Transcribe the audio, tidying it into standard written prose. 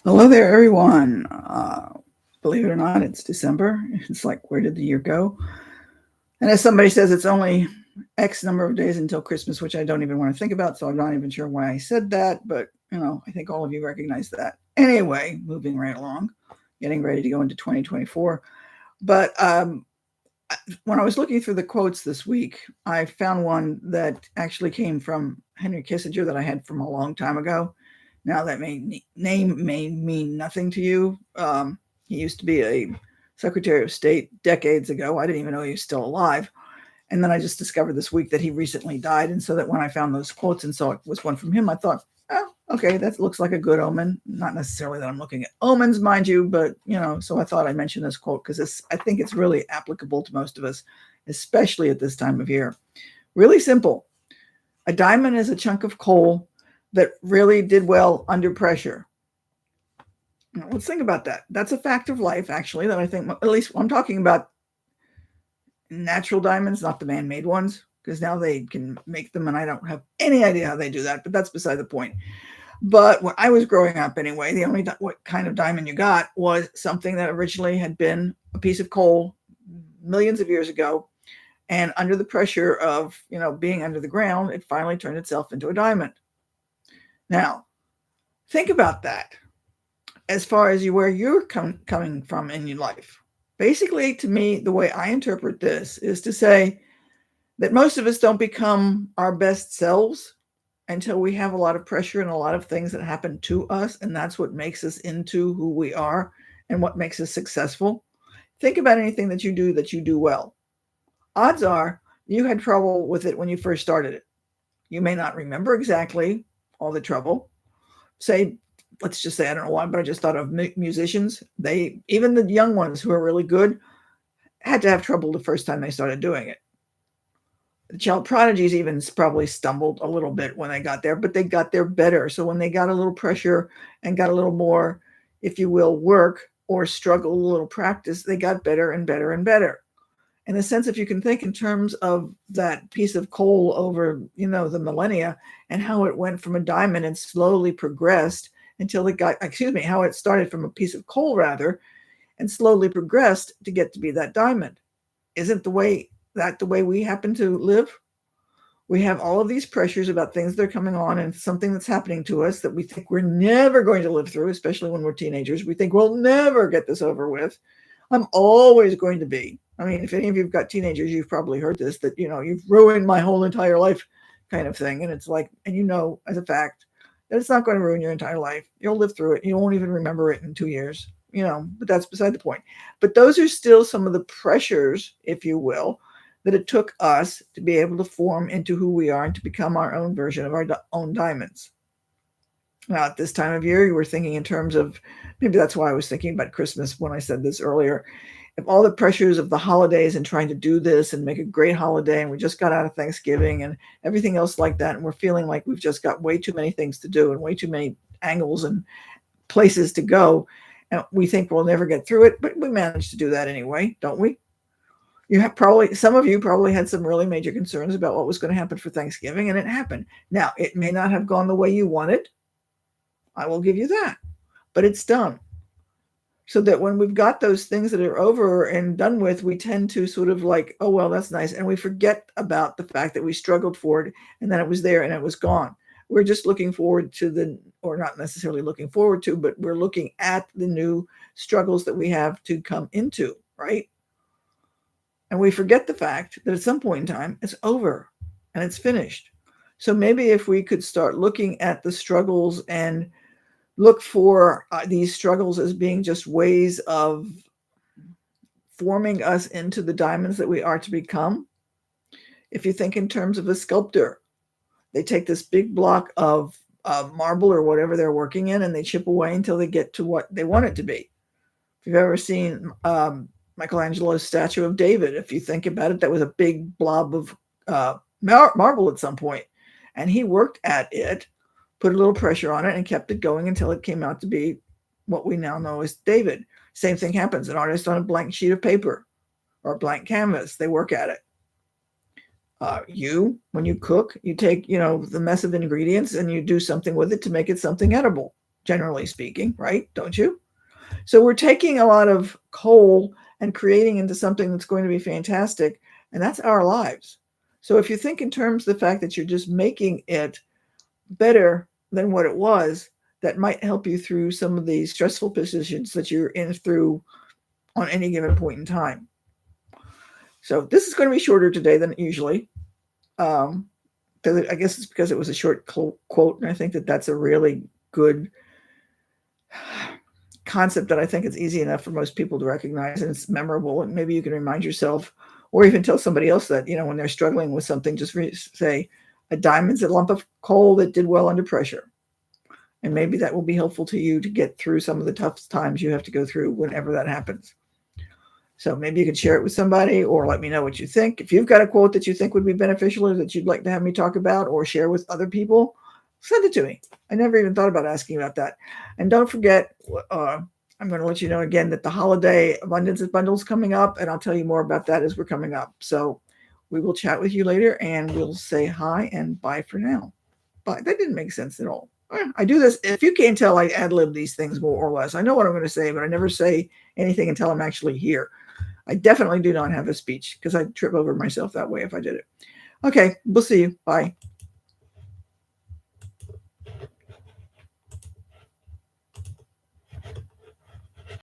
Hello there, everyone. Believe it or not, it's December. It's like, where did the year go? And as somebody says, it's only X number of days until Christmas, which I don't even want to think about. So I'm not even sure why I said that. But, I think all of you recognize that. Anyway, moving right along, getting ready to go into 2024. But when I was looking through the quotes this week, I found one that actually came from Henry Kissinger that I had from a long time ago. Now that name may mean nothing to you. He used to be a Secretary of State decades ago. I didn't even know he was still alive. And then I just discovered this week that he recently died. And so that when I found those quotes and saw it was one from him, I thought, oh, okay, that looks like a good omen. Not necessarily that I'm looking at omens, mind you, but so I thought I'd mention this quote because I think it's really applicable to most of us, especially at this time of year. Really simple. A diamond is a chunk of coal that really did well under pressure. Now, let's think about that. That's a fact of life, actually, that I think, at least I'm talking about natural diamonds, not the man-made ones, because now they can make them and I don't have any idea how they do that, but that's beside the point. But when I was growing up anyway, the only what kind of diamond you got was something that originally had been a piece of coal millions of years ago, and under the pressure of being under the ground, it finally turned itself into a diamond. Now think about that as far as where you're coming from in your life. Basically, to me, the way I interpret this is to say that most of us don't become our best selves until we have a lot of pressure and a lot of things that happen to us. And that's what makes us into who we are and what makes us successful. Think about anything that you do well. Odds are you had trouble with it when you first started it. You may not remember exactly all the trouble. Say, let's just say, I don't know why, but I just thought of musicians. Even the young ones who are really good, had to have trouble the first time they started doing it. The child prodigies even probably stumbled a little bit when they got there, but they got there better. So when they got a little pressure and got a little more, if you will, work or struggle, a little practice, they got better and better and better. In a sense, if you can think in terms of that piece of coal over, the millennia and how it went from a diamond and slowly progressed until it got, how it started from a piece of coal rather, and slowly progressed to get to be that diamond. Isn't the way we happen to live? We have all of these pressures about things that are coming on and something that's happening to us that we think we're never going to live through, especially when we're teenagers. We think we'll never get this over with. I'm always going to be. I mean, if any of you've got teenagers, you've probably heard this, that, you've ruined my whole entire life kind of thing. And it's like, and as a fact, that it's not going to ruin your entire life. You'll live through it. You won't even remember it in 2 years, but that's beside the point. But those are still some of the pressures, if you will, that it took us to be able to form into who we are and to become our own version of our own diamonds. Now, at this time of year, you were thinking in terms of, maybe that's why I was thinking about Christmas when I said this earlier. If all the pressures of the holidays and trying to do this and make a great holiday, and we just got out of Thanksgiving and everything else like that, and we're feeling like we've just got way too many things to do and way too many angles and places to go, and we think we'll never get through it, but we manage to do that anyway, don't we? Some of you probably had some really major concerns about what was going to happen for Thanksgiving, and it happened. Now, it may not have gone the way you wanted. I will give you that, but it's done. So that when we've got those things that are over and done with, we tend to sort of like, oh, well, that's nice. And we forget about the fact that we struggled for it and then it was there and it was gone. We're just looking forward to or not necessarily looking forward to, but we're looking at the new struggles that we have to come into, right? And we forget the fact that at some point in time, it's over and it's finished. So maybe if we could start looking at the struggles and look for these struggles as being just ways of forming us into the diamonds that we are to become. If you think in terms of a sculptor, they take this big block of marble or whatever they're working in and they chip away until they get to what they want it to be. If you've ever seen Michelangelo's statue of David, if you think about it, that was a big blob of marble at some point, and he worked at it, put a little pressure on it, and kept it going until it came out to be what we now know as David. Same thing happens. An artist on a blank sheet of paper or a blank canvas, they work at it. When you cook, you take, the mess of ingredients and you do something with it to make it something edible. generally speaking, right? Don't you? So we're taking a lot of coal and creating into something that's going to be fantastic, and that's our lives. So if you think in terms of the fact that you're just making it better than what it was, that might help you through some of the stressful positions that you're in through on any given point in time. So this is going to be shorter today than usually. Um, I guess it's because it was a short quote, and I think that that's a really good concept that I think it's easy enough for most people to recognize, and it's memorable. And maybe you can remind yourself, or even tell somebody else that, when they're struggling with something, just say, a diamond's a lump of coal that did well under pressure. And maybe that will be helpful to you to get through some of the tough times you have to go through whenever that happens. So maybe you could share it with somebody, or let me know what you think. If you've got a quote that you think would be beneficial, or that you'd like to have me talk about or share with other people, send it to me. I never even thought about asking about that. And don't forget, I'm going to let you know again that the holiday abundance bundle is coming up, and I'll tell you more about that as we're coming up. So we will chat with you later, and we'll say hi and bye for now. But that didn't make sense at all. I do this. If you can't tell, I ad lib these things more or less. I know what I'm going to say, but I never say anything until I'm actually here. I definitely do not have a speech, because I'd trip over myself that way if I did it. Okay, we'll see you. Bye.